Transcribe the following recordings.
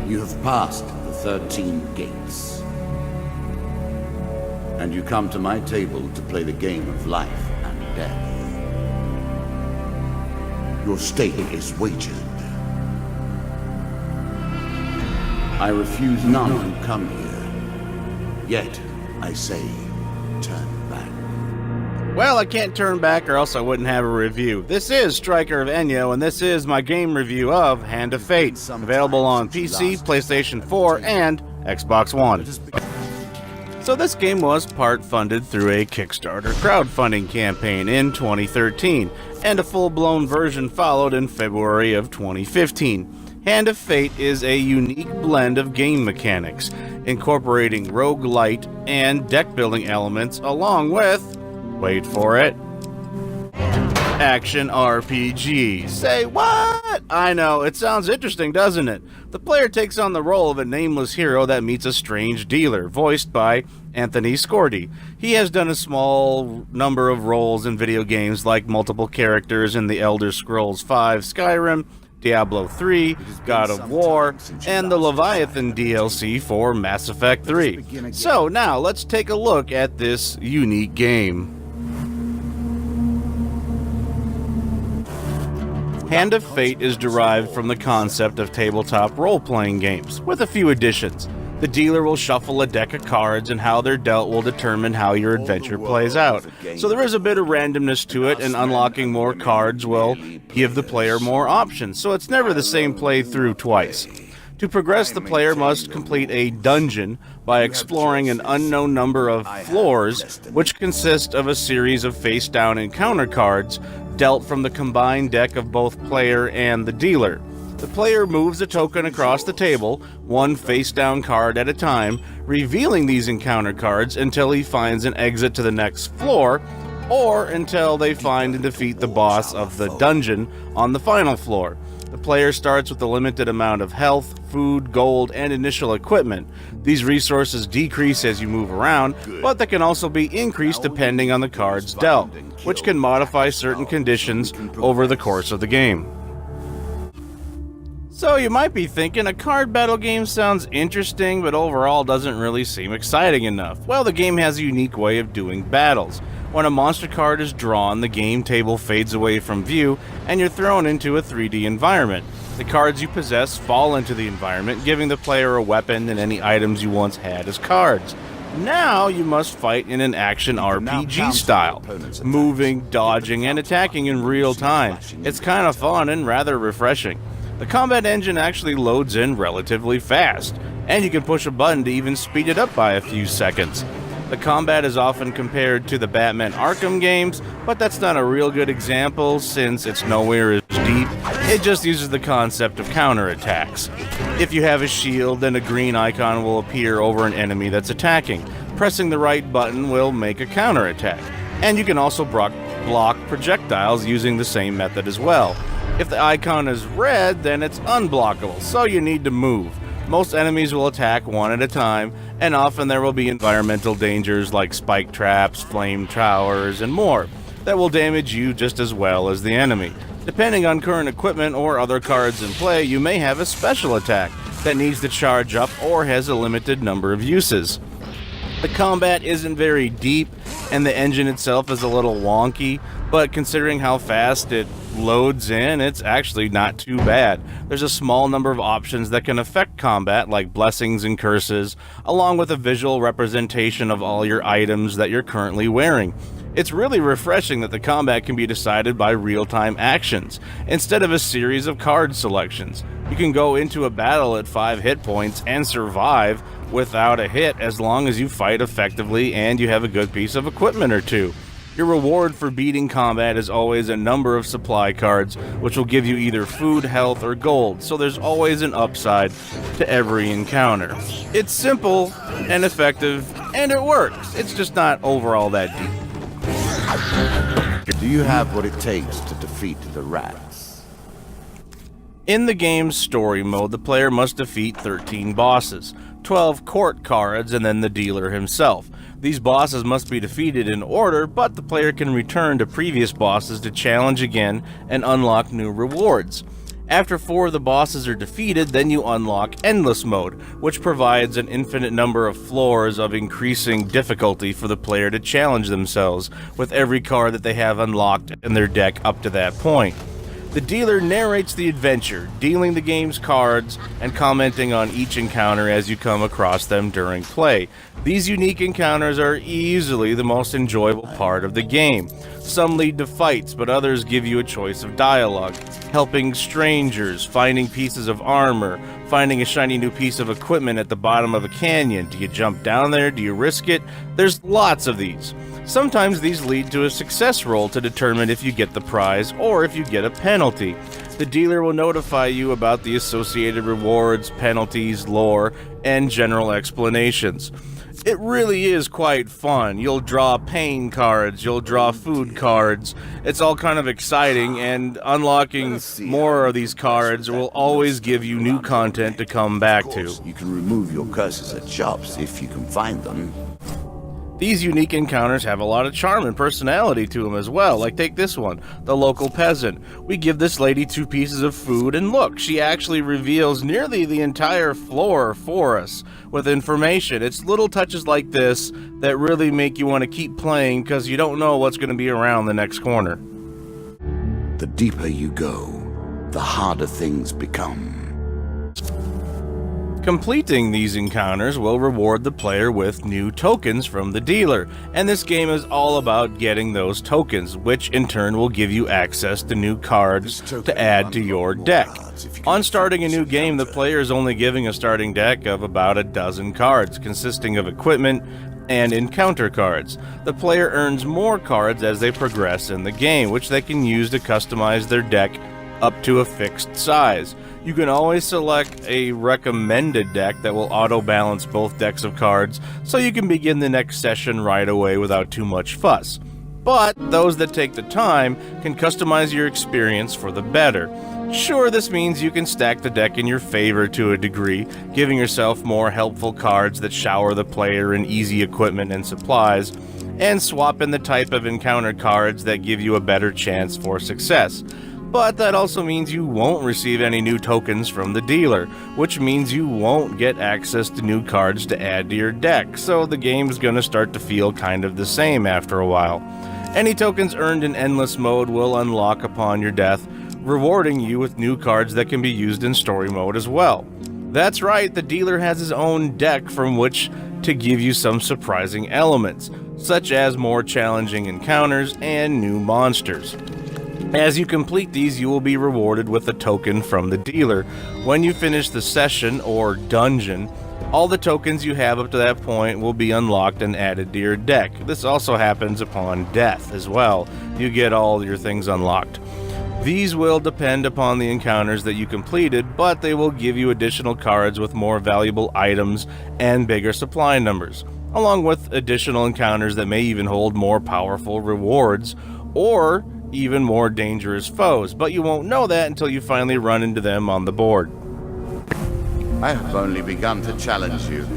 You have passed the 13 gates. And you come to my table to play the game of life and death. Your stake is wagered. I refuse none who come here. Yet, I say, turn back. Well, I can't turn back or else I wouldn't have a review. This is Stryker of Enyo, and this is my game review of Hand of Fate, available on PC, PlayStation 4, and Xbox One. So this game was part funded through a Kickstarter crowdfunding campaign in 2013, and a full-blown version followed in February of 2015. Hand of Fate is a unique blend of game mechanics, incorporating roguelite and deck-building elements along with, wait for it, action RPG. Say what? I know, it sounds interesting, doesn't it? The player takes on the role of a nameless hero that meets a strange dealer, voiced by Anthony Scordi. He has done a small number of roles in video games like multiple characters in The Elder Scrolls V Skyrim, Diablo 3, God of War, and the Leviathan DLC for Mass Effect 3. So now let's take a look at this unique game. Hand of Fate is derived from the concept of tabletop role-playing games, with a few additions. The dealer will shuffle a deck of cards, and how they're dealt will determine how your adventure plays out. So there is a bit of randomness to it, and unlocking more cards will give the player more options, so it's never the same playthrough twice. To progress, the player must complete a dungeon by exploring an unknown number of floors, which consist of a series of face-down encounter cards dealt from the combined deck of both player and the dealer. The player moves a token across the table, one face-down card at a time, revealing these encounter cards until he finds an exit to the next floor, or until they find and defeat the boss of the dungeon on the final floor. The player starts with a limited amount of health, food, gold, and initial equipment. These resources decrease as you move around, but they can also be increased depending on the cards dealt, which can modify certain conditions over the course of the game. So you might be thinking, a card battle game sounds interesting, but overall doesn't really seem exciting enough. Well, the game has a unique way of doing battles. When a monster card is drawn, the game table fades away from view, and you're thrown into a 3D environment. The cards you possess fall into the environment, giving the player a weapon and any items you once had as cards. Now you must fight in an action RPG style, moving, dodging, and attacking in real time. It's kind of fun and rather refreshing. The combat engine actually loads in relatively fast, and you can push a button to even speed it up by a few seconds. The combat is often compared to the Batman Arkham games, but that's not a real good example since it's nowhere as deep. It just uses the concept of counterattacks. If you have a shield, then a green icon will appear over an enemy that's attacking. Pressing the right button will make a counterattack, and you can also block projectiles using the same method as well. If the icon is red, then it's unblockable, so you need to move. Most enemies will attack one at a time, and often there will be environmental dangers like spike traps, flame towers, and more that will damage you just as well as the enemy. Depending on current equipment or other cards in play, you may have a special attack that needs to charge up or has a limited number of uses. The combat isn't very deep, and the engine itself is a little wonky, but considering how fast it loads in, it's actually not too bad. There's a small number of options that can affect combat, like blessings and curses, along with a visual representation of all your items that you're currently wearing. It's really refreshing that the combat can be decided by real-time actions, instead of a series of card selections. You can go into a battle at 5 hit points and survive without a hit as long as you fight effectively and you have a good piece of equipment or two. Your reward for beating combat is always a number of supply cards, which will give you either food, health, or gold, so there's always an upside to every encounter. It's simple and effective, and it works. It's just not overall that deep. Do you have what it takes to defeat the rats? In the game's story mode, the player must defeat 13 bosses, 12 court cards, and then the dealer himself. These bosses must be defeated in order, but the player can return to previous bosses to challenge again and unlock new rewards. After 4 of the bosses are defeated, then you unlock Endless Mode, which provides an infinite number of floors of increasing difficulty for the player to challenge themselves with every card that they have unlocked in their deck up to that point. The dealer narrates the adventure, dealing the game's cards and commenting on each encounter as you come across them during play. These unique encounters are easily the most enjoyable part of the game. Some lead to fights, but others give you a choice of dialogue. Helping strangers, finding pieces of armor, finding a shiny new piece of equipment at the bottom of a canyon. Do you jump down there? Do you risk it? There's lots of these. Sometimes these lead to a success roll to determine if you get the prize or if you get a penalty. The dealer will notify you about the associated rewards, penalties, lore, and general explanations. It really is quite fun. You'll draw pain cards, you'll draw food cards. It's all kind of exciting, and unlocking more of these cards will always give you new content to come back to. You can remove your curses at shops if you can find them. These unique encounters have a lot of charm and personality to them as well. Like, take this one, the local peasant. We give this lady 2 pieces of food, and look, she actually reveals nearly the entire floor for us with information. It's little touches like this that really make you want to keep playing because you don't know what's going to be around the next corner. The deeper you go, the harder things become. Completing these encounters will reward the player with new tokens from the dealer, and this game is all about getting those tokens, which in turn will give you access to new cards to add to your deck. On starting a new game, the player is only giving a starting deck of about a dozen cards, consisting of equipment and encounter cards. The player earns more cards as they progress in the game, which they can use to customize their deck up to a fixed size. You can always select a recommended deck that will auto-balance both decks of cards, so you can begin the next session right away without too much fuss. But those that take the time can customize your experience for the better. Sure, this means you can stack the deck in your favor to a degree, giving yourself more helpful cards that shower the player in easy equipment and supplies, and swap in the type of encounter cards that give you a better chance for success. But that also means you won't receive any new tokens from the dealer, which means you won't get access to new cards to add to your deck, so the game's gonna start to feel kind of the same after a while. Any tokens earned in Endless Mode will unlock upon your death, rewarding you with new cards that can be used in Story Mode as well. That's right, the dealer has his own deck from which to give you some surprising elements, such as more challenging encounters and new monsters. As you complete these, you will be rewarded with a token from the dealer. When you finish the session or dungeon, all the tokens you have up to that point will be unlocked and added to your deck. This also happens upon death as well. You get all your things unlocked. These will depend upon the encounters that you completed, but they will give you additional cards with more valuable items and bigger supply numbers, along with additional encounters that may even hold more powerful rewards, or even more dangerous foes, but you won't know that until you finally run into them on the board. I have only begun to challenge you.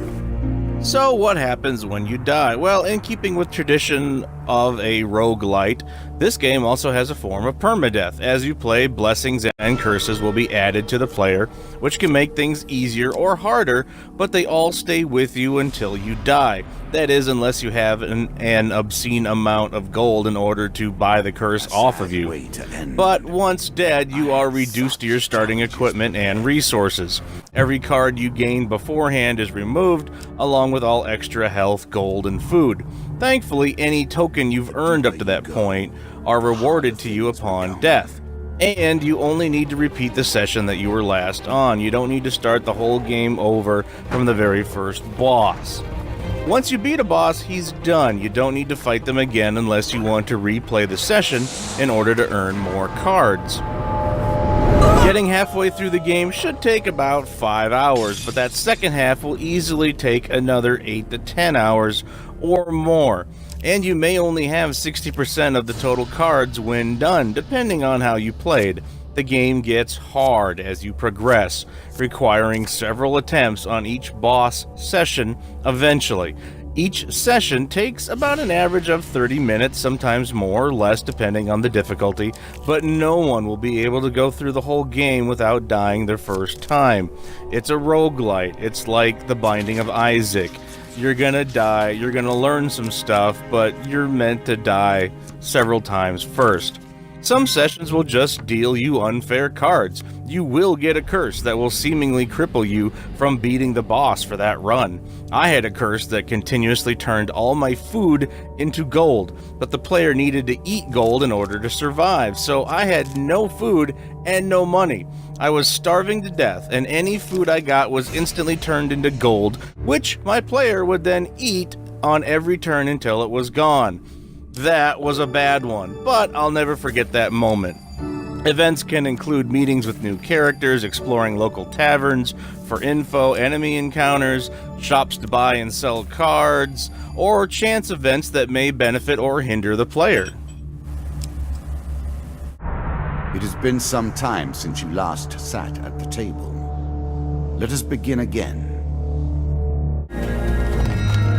So what happens when you die? Well, in keeping with tradition of a roguelite, this game also has a form of permadeath. As you play, blessings and curses will be added to the player, which can make things easier or harder, but they all stay with you until you die. That is, unless you have an obscene amount of gold in order to buy the curse off of you. But once dead, you are reduced to your starting equipment and resources. Every card you gained beforehand is removed, along with all extra health, gold, and food. Thankfully, any token you've earned up to that point are rewarded to you upon death. And you only need to repeat the session that you were last on. You don't need to start the whole game over from the very first boss. Once you beat a boss, he's done. You don't need to fight them again unless you want to replay the session in order to earn more cards. Getting halfway through the game should take about 5 hours, but that second half will easily take another 8 to 10 hours or more. And you may only have 60% of the total cards when done, depending on how you played. The game gets hard as you progress, requiring several attempts on each boss session eventually. Each session takes about an average of 30 minutes, sometimes more or less depending on the difficulty, but no one will be able to go through the whole game without dying their first time. It's a roguelite. It's like The Binding of Isaac. You're gonna die, you're gonna learn some stuff, but you're meant to die several times first. Some sessions will just deal you unfair cards. You will get a curse that will seemingly cripple you from beating the boss for that run. I had a curse that continuously turned all my food into gold, but the player needed to eat gold in order to survive, so I had no food and no money. I was starving to death, and any food I got was instantly turned into gold, which my player would then eat on every turn until it was gone. That was a bad one, but I'll never forget that moment. Events can include meetings with new characters, exploring local taverns for info, enemy encounters, shops to buy and sell cards, or chance events that may benefit or hinder the player. It has been some time since you last sat at the table. Let us begin again.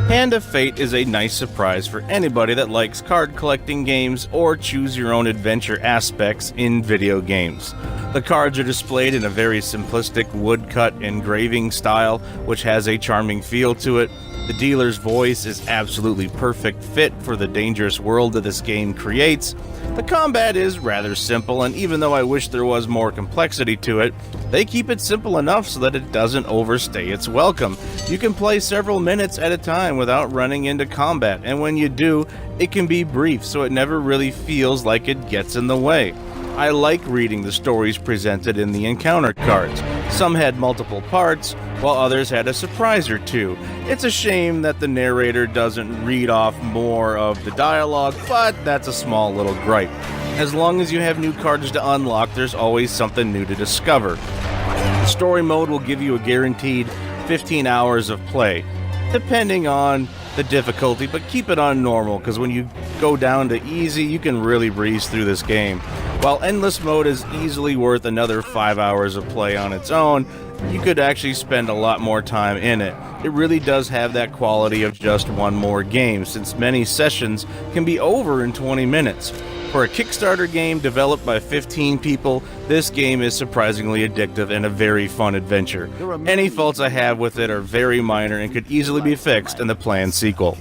Hand of Fate is a nice surprise for anybody that likes card collecting games or choose your own adventure aspects in video games. The cards are displayed in a very simplistic woodcut engraving style, which has a charming feel to it. The dealer's voice is absolutely perfect fit for the dangerous world that this game creates. The combat is rather simple, and even though I wish there was more complexity to it, they keep it simple enough so that it doesn't overstay its welcome. You can play several minutes at a time without running into combat, and when you do, it can be brief, so it never really feels like it gets in the way. I like reading the stories presented in the encounter cards. Some had multiple parts, while others had a surprise or two. It's a shame that the narrator doesn't read off more of the dialogue, but that's a small little gripe. As long as you have new cards to unlock, there's always something new to discover. The story mode will give you a guaranteed 15 hours of play, depending on the difficulty, but keep it on normal, because when you go down to easy, you can really breeze through this game. While Endless Mode is easily worth another 5 hours of play on its own, you could actually spend a lot more time in it. It really does have that quality of just one more game, since many sessions can be over in 20 minutes. For a Kickstarter game developed by 15 people, this game is surprisingly addictive and a very fun adventure. Any faults I have with it are very minor and could easily be fixed in the planned sequel.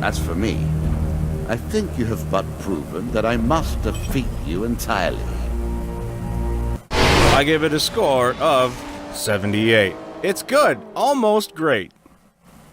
As for me, I think you have but proven that I must defeat you entirely. I give it a score of 78. It's good, almost great.